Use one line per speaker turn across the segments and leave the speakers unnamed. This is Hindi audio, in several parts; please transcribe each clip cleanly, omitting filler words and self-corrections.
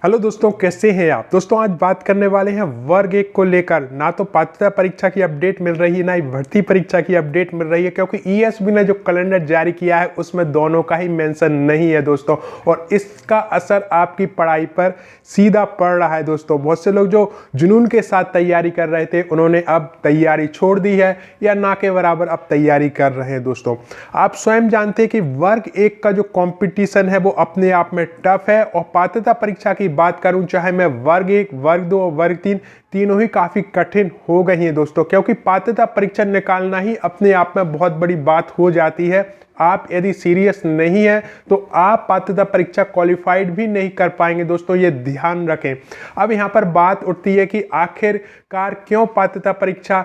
हेलो दोस्तों, कैसे हैं आप। दोस्तों आज बात करने वाले हैं वर्ग 1 को लेकर। ना तो पात्रता परीक्षा की अपडेट मिल रही है, ना ही भर्ती परीक्षा की अपडेट मिल रही है, क्योंकि ईएसबी ने जो कैलेंडर जारी किया है उसमें दोनों का ही मेंशन नहीं है दोस्तों। और इसका असर आपकी पढ़ाई पर सीधा पड़ रहा है दोस्तों। बहुत से लोग जो जुनून के साथ तैयारी कर रहे थे उन्होंने अब तैयारी छोड़ दी है या ना के बराबर अब तैयारी कर रहे हैं दोस्तों। आप स्वयं जानते हैं कि वर्ग 1 का जो कॉम्पिटिशन है वो अपने आप में टफ है। और पात्रता परीक्षा की बात करूं, चाहे मैं वर्ग 1, वर्ग 2 और वर्ग 3 तीनों ही काफी कठिन हो गई हैं दोस्तों, क्योंकि पात्रता परीक्षा निकालना ही अपने आप में बहुत बड़ी बात हो जाती है। आप यदि सीरियस नहीं है तो आप पात्रता परीक्षा क्वालिफाइड भी नहीं कर पाएंगे दोस्तों, ये ध्यान रखें। अब यहां पर बात उठती है कि आखिरकार क्यों पात्रता परीक्षा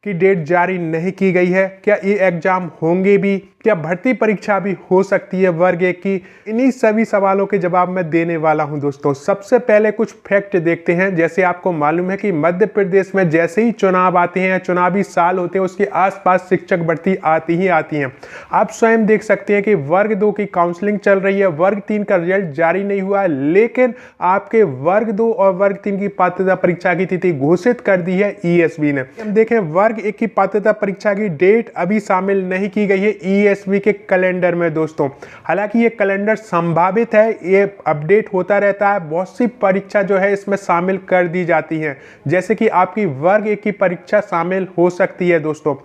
की डेट जारी नहीं की गई है। क्या ये एग्जाम होंगे भी, क्या भर्ती परीक्षा भी हो सकती है वर्ग 1 की। इन्हीं सभी सवालों के जवाब मैं देने वाला हूं दोस्तों। सबसे पहले कुछ फैक्ट देखते हैं। जैसे आपको मालूम है कि मध्य प्रदेश में जैसे ही चुनाव आते हैं, चुनावी साल होते हैं, उसके आसपास शिक्षक भर्ती आती ही आती हैं। आप स्वयं देख सकते हैं कि वर्ग 2 की काउंसलिंग चल रही है, वर्ग 3 का रिजल्ट जारी नहीं हुआ है, लेकिन आपके वर्ग 2 और वर्ग 3 की पात्रता परीक्षा की तिथि घोषित कर दी है ईएसबी ने। हम देखें वर्ग 1 की पात्रता परीक्षा की डेट अभी शामिल नहीं की गई है ईएसबी के कैलेंडर में दोस्तों। हालांकि ये कैलेंडर संभावित है, ये अपडेट होता रहता है। बहुत सी परीक्षा जो है इसमें शामिल कर दी जाती है, जैसे कि आपकी वर्ग 1 की परीक्षा शामिल हो सकती है दोस्तों।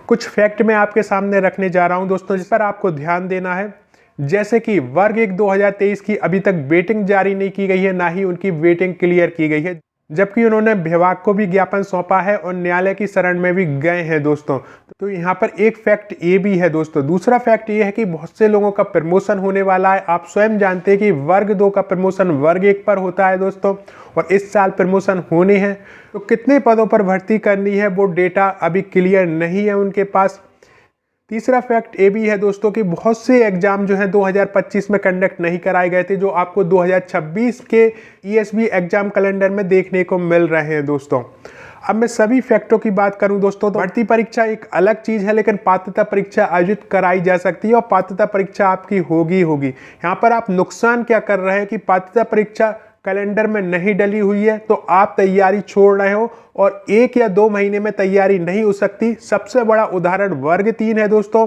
कुछ फैक्ट मैं आपके सामने रखने जा रहा हूं दोस्तों, जिस पर आपको ध्यान देना है। जैसे कि वर्ग 1 2023 की अभी तक वेटिंग जारी नहीं की गई है, ना ही उनकी वेटिंग क्लियर की गई है, जबकि उन्होंने विभाग को भी ज्ञापन सौंपा है और न्यायालय की शरण में भी गए हैं दोस्तों। तो यहाँ पर एक फैक्ट ये भी है दोस्तों। दूसरा फैक्ट ये है कि बहुत से लोगों का प्रमोशन होने वाला है। आप स्वयं जानते हैं कि वर्ग 2 का प्रमोशन वर्ग 1 पर होता है दोस्तों, और इस साल प्रमोशन होने हैं। तो कितने पदों पर भर्ती करनी है वो डेटा अभी क्लियर नहीं है उनके पास। तीसरा फैक्ट ये भी है दोस्तों कि बहुत से एग्जाम जो है 2025 में कंडक्ट नहीं कराए गए थे, जो आपको 2026 के ईएसबी एग्जाम कैलेंडर में देखने को मिल रहे हैं दोस्तों। अब मैं सभी फैक्टों की बात करूं दोस्तों, तो भर्ती परीक्षा एक अलग चीज है, लेकिन पात्रता परीक्षा आयोजित कराई जा सकती है और पात्रता परीक्षा आपकी होगी। यहाँ पर आप नुकसान क्या कर रहे हैं कि पात्रता परीक्षा कैलेंडर में नहीं डली हुई है, तो आप तैयारी छोड़ रहे हो और 1 या 2 महीने में तैयारी नहीं हो सकती। सबसे बड़ा उदाहरण वर्ग 3 है दोस्तों।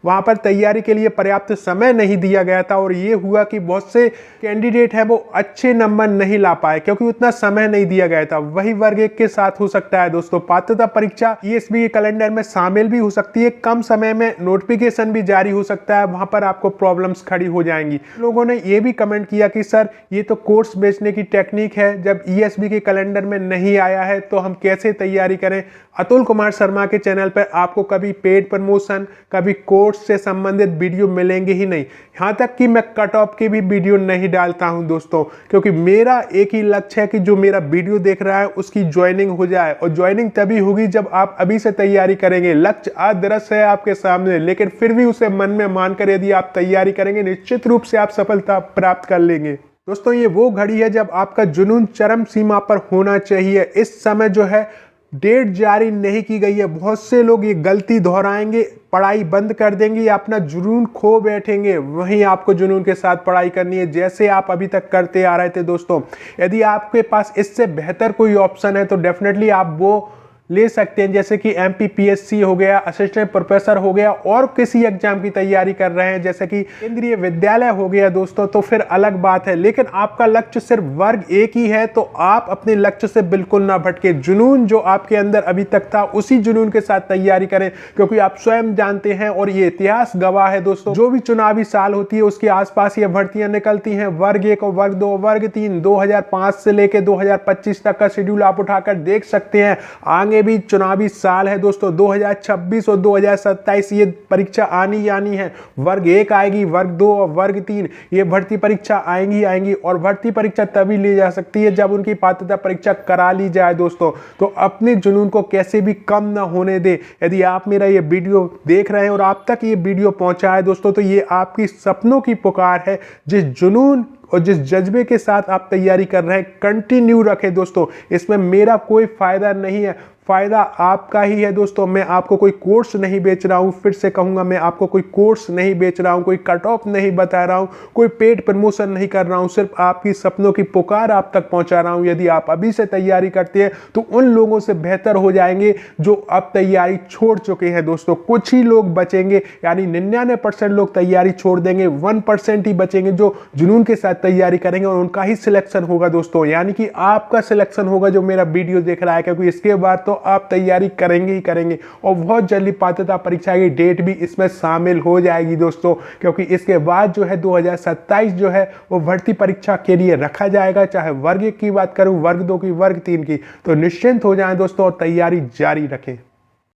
वहां पर तैयारी के लिए पर्याप्त समय नहीं दिया गया था, और ये हुआ कि बहुत से कैंडिडेट है वो अच्छे नंबर नहीं ला पाए क्योंकि उतना समय नहीं दिया गया था। वही वर्ग 1 के साथ हो सकता है दोस्तों। पात्रता परीक्षा ईएसबी के कैलेंडर में शामिल भी हो सकती है, कम समय में नोटिफिकेशन भी जारी हो सकता है, वहां पर आपको प्रॉब्लम्स खड़ी हो जाएंगी। लोगों ने ये भी कमेंट किया कि सर ये तो कोर्स बेचने की टेक्निक है, जब ईएसबी के कैलेंडर में नहीं आया है तो हम कैसे तैयारी करें। अतुल कुमार शर्मा के चैनल पर आपको कभी पेड प्रमोशन, कभी कोर्स से संबंधित वीडियो मिलेंगे ही नहीं। यहां तक कि मैं कट ऑफ की भी वीडियो नहीं डालता हूं दोस्तों, क्योंकि मेरा एक ही लक्ष्य है कि जो मेरा वीडियो देख रहा है उसकी ज्वाइनिंग हो जाए, और ज्वाइनिंग तभी होगी जब आप अभी से तैयारी करेंगे। लक्ष्य अदृश्य है आपके सामने, लेकिन फिर भी उसे मन में मानकर यदि आप तैयारी करेंगे, निश्चित रूप से आप सफलता प्राप्त कर लेंगे दोस्तों। ये वो घड़ी है जब आपका जुनून चरम सीमा पर होना चाहिए। इस समय जो है डेट जारी नहीं की गई है, बहुत से लोग ये गलती दोहराएंगे, पढ़ाई बंद कर देंगे या अपना जुनून खो बैठेंगे। वहीं आपको जुनून के साथ पढ़ाई करनी है, जैसे आप अभी तक करते आ रहे थे दोस्तों। यदि आपके पास इससे बेहतर कोई ऑप्शन है तो डेफिनेटली आप वो ले सकते हैं, जैसे कि एमपीपीएससी हो गया, असिस्टेंट प्रोफेसर हो गया, और किसी एग्जाम की तैयारी कर रहे हैं जैसे कि केंद्रीय विद्यालय हो गया दोस्तों, तो फिर अलग बात है। लेकिन आपका लक्ष्य सिर्फ वर्ग 1 ही है तो आप अपने लक्ष्य से बिल्कुल ना भटके। जुनून जो आपके अंदर अभी तक था उसी जुनून के साथ तैयारी करें, क्योंकि आप स्वयं जानते हैं और ये इतिहास गवाह है दोस्तों, जो भी चुनावी साल होती है उसके आसपास ये भर्तियां निकलती हैं। वर्ग 1 और वर्ग 2, वर्ग 3 2005 से लेकर 2025 तक का शेड्यूल आप उठाकर देख सकते हैं। आगे भी चुनावी साल है दोस्तों, 2026 और 2027 ये परीक्षा आनी है। वर्ग 1 आएगी, वर्ग 2 और वर्ग 3 ये भर्ती परीक्षा आएंगी, और भर्ती परीक्षा तभी ली जा सकती है जब उनकी पात्रता परीक्षा करा ली जाए दोस्तों। तो अपने जुनून को कैसे भी कम ना होने दे। यदि आप मेरा ये वीडियो देख रहे हैं और आप तक ये वीडियो पहुंचा है दोस्तों, तो ये आपकी सपनों की पुकार है। जिस जुनून और जिस जज्बे के साथ आप तैयारी कर रहे हैं कंटिन्यू रखें दोस्तों। इसमें मेरा कोई फायदा नहीं है, फायदा आपका ही है दोस्तों। मैं आपको कोई कोर्स नहीं बेच रहा हूं, फिर से कहूंगा मैं आपको कोई कोर्स नहीं बेच रहा हूं, कोई कट ऑफ नहीं बता रहा हूं, कोई पेड प्रमोशन नहीं कर रहा हूं, सिर्फ आपकी सपनों की पुकार आप तक पहुंचा रहा हूं। यदि आप अभी से तैयारी करते हैं तो उन लोगों से बेहतर हो जाएंगे जो अब तैयारी छोड़ चुके हैं दोस्तों। कुछ ही लोग बचेंगे, यानी 99% लोग तैयारी छोड़ देंगे, 1% ही बचेंगे जो जुनून के साथ तैयारी करेंगे और उनका ही सिलेक्शन होगा दोस्तों। यानी कि आपका सिलेक्शन होगा जो मेरा वीडियो देख रहा है, क्योंकि इसके बाद तो आप तैयारी करेंगे ही करेंगे और बहुत जल्दी पात्रता परीक्षा की डेट भी इसमें शामिल हो जाएगी दोस्तों। क्योंकि इसके बाद जो है 2027 जो है वो भर्ती परीक्षा के लिए रखा जाएगा, चाहे वर्ग 1 की बात करूं, वर्ग 2 की, वर्ग 3 की। तो निश्चिंत हो जाएं दोस्तों और तैयारी जारी रखें।